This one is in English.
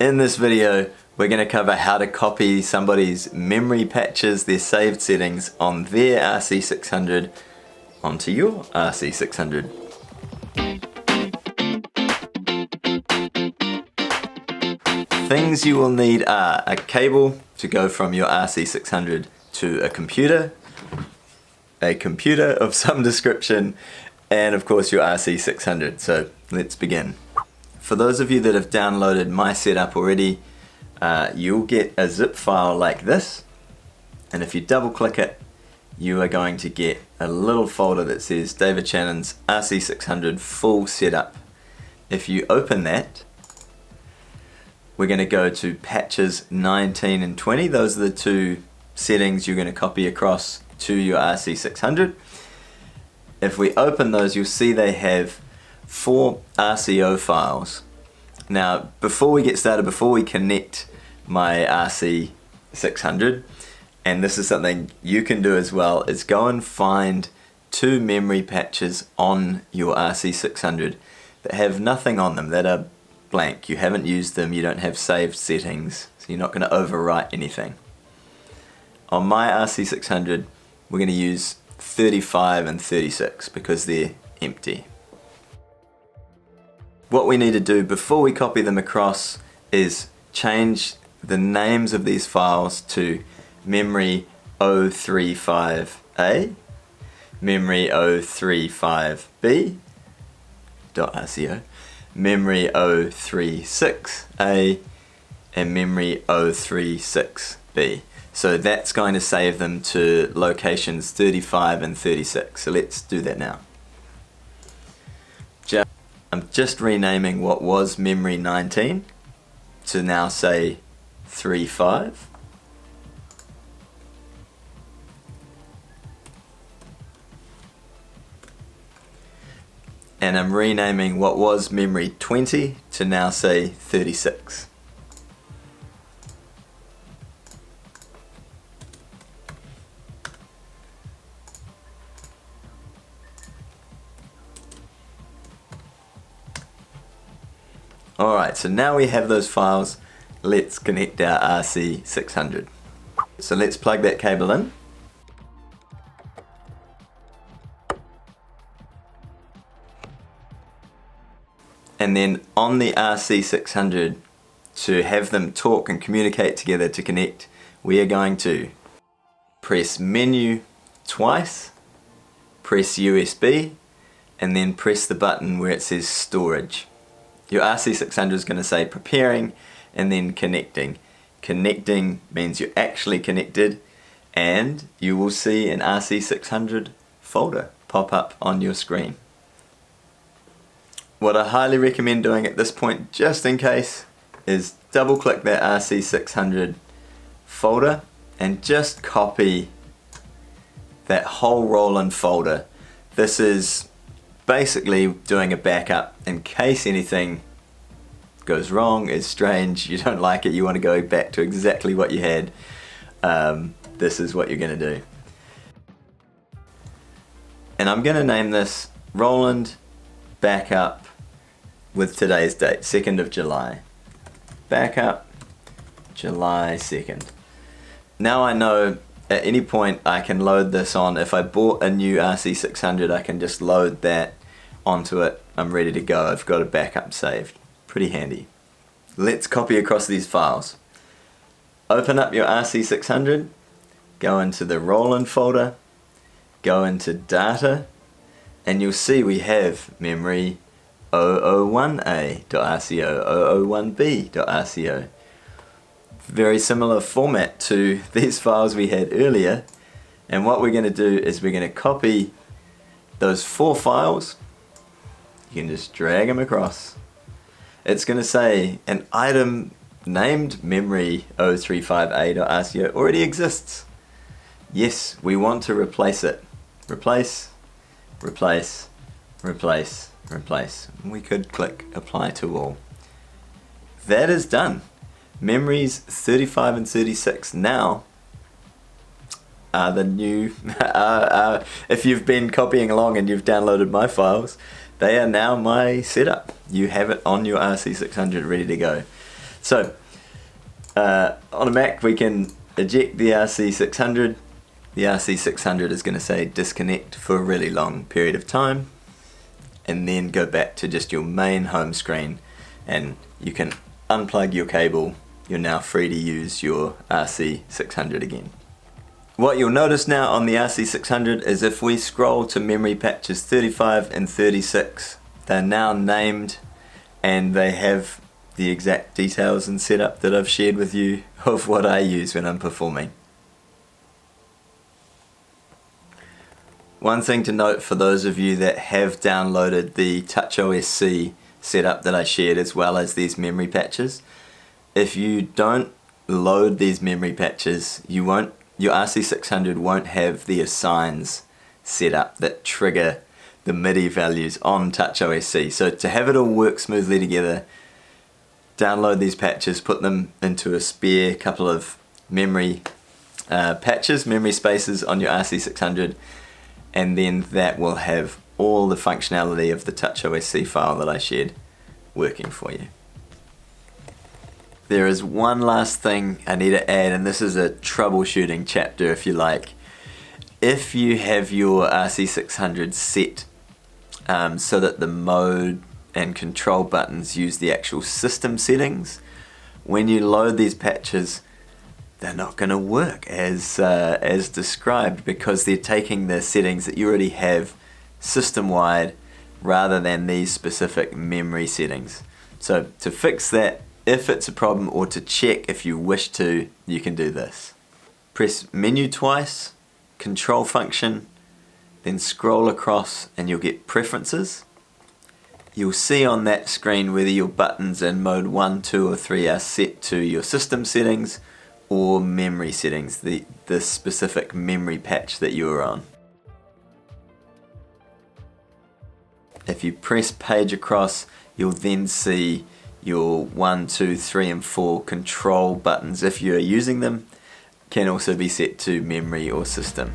In this video, we're going to cover how to copy somebody's memory patches, their saved settings on their RC600 onto your RC600. Things you will need are a cable to go from your RC600 to a computer of some description, and of course your RC600. So let's begin. For those of you that have downloaded my setup already, you'll get a zip file like this, and if you double click it, you are going to get a little folder that says David Shannon's RC600 full setup. If you open that, we're going to go to patches 19 and 20. Those are the two settings you're going to copy across to your RC600. If we open those, you'll see they have 4 RCO files. Now, before we get started, before we connect my RC600, and this is something you can do as well, is go and find 2 memory patches on your RC600 that have nothing on them, that are blank. You haven't used them, you don't have saved settings, so you're not going to overwrite anything. On my RC600, we're going to use 35 and 36 because they're empty. What we need to do before we copy them across is change the names of these files to memory 035A, memory 035B.rco, memory 036A, and memory 036B. So that's going to save them to locations 35 and 36. So let's do that now. I'm just renaming what was memory 19 to now say 35. And I'm renaming what was memory 20 to now say 36. Alright, so now we have those files, let's connect our RC600. So let's plug that cable in. And then on the RC600, to have them talk and communicate together to connect, we are going to press menu twice, press USB, and then press the button where it says storage. Your RC600 is going to say preparing and then connecting. Connecting means you're actually connected, and you will see an RC600 folder pop up on your screen. What I highly recommend doing at this point, just in case, is double click that RC600 folder and just copy that whole roll-in folder. This is basically doing a backup in case anything goes wrong, is strange, you don't like it, you want to go back to exactly what you had. This is what you're going to do. And I'm going to name this Roland Backup with today's date, 2nd of July. Backup, July 2nd. Now I know at any point I can load this on. If I bought a new RC600, I can just load that onto it. I'm ready to go. I've got a backup saved. Pretty handy. Let's copy across these files. Open up your RC600, go into the roll-in folder, go into data, and you'll see we have memory 001A.rco, 001B.rco. Very similar format to these files we had earlier, and what we're going to do is we're going to copy those 4 files. You can just drag them across. It's going to say an item named memory 035A.rco already exists. Yes, we want to replace it. Replace, replace, replace, replace. We could click apply to all. That is done. Memories 35 and 36 now are the new, if you've been copying along and you've downloaded my files, they are now my setup. You have it on your RC600 ready to go. So on a Mac we can eject the RC600. The RC600 is going to say disconnect for a really long period of time, and then go back to just your main home screen, and you can unplug your cable. You're now free to use your RC600 again. What you'll notice now on the RC600 is if we scroll to memory patches 35 and 36, they're now named and they have the exact details and setup that I've shared with you of what I use when I'm performing. One thing to note for those of you that have downloaded the TouchOSC setup that I shared as well as these memory patches, if you don't load these memory patches, your RC600 won't have the assigns set up that trigger the MIDI values on TouchOSC. So to have it all work smoothly together, download these patches, put them into a spare couple of memory patches, memory spaces on your RC600, and then that will have all the functionality of the TouchOSC file that I shared working for you. There is one last thing I need to add, and this is a troubleshooting chapter if you like. If you have your RC600 set so that the mode and control buttons use the actual system settings, when you load these patches they're not going to work as described, because they're taking the settings that you already have system-wide rather than these specific memory settings. So to fix that, if it's a problem, or to check if you wish to, you can do this. Press menu twice, control function, then scroll across and you'll get preferences. You'll see on that screen whether your buttons in mode 1, 2 or 3 are set to your system settings or memory settings, the specific memory patch that you're on. If you press page across, you'll then see your 1, 2, 3 and 4 control buttons, if you're using them, can also be set to memory or system.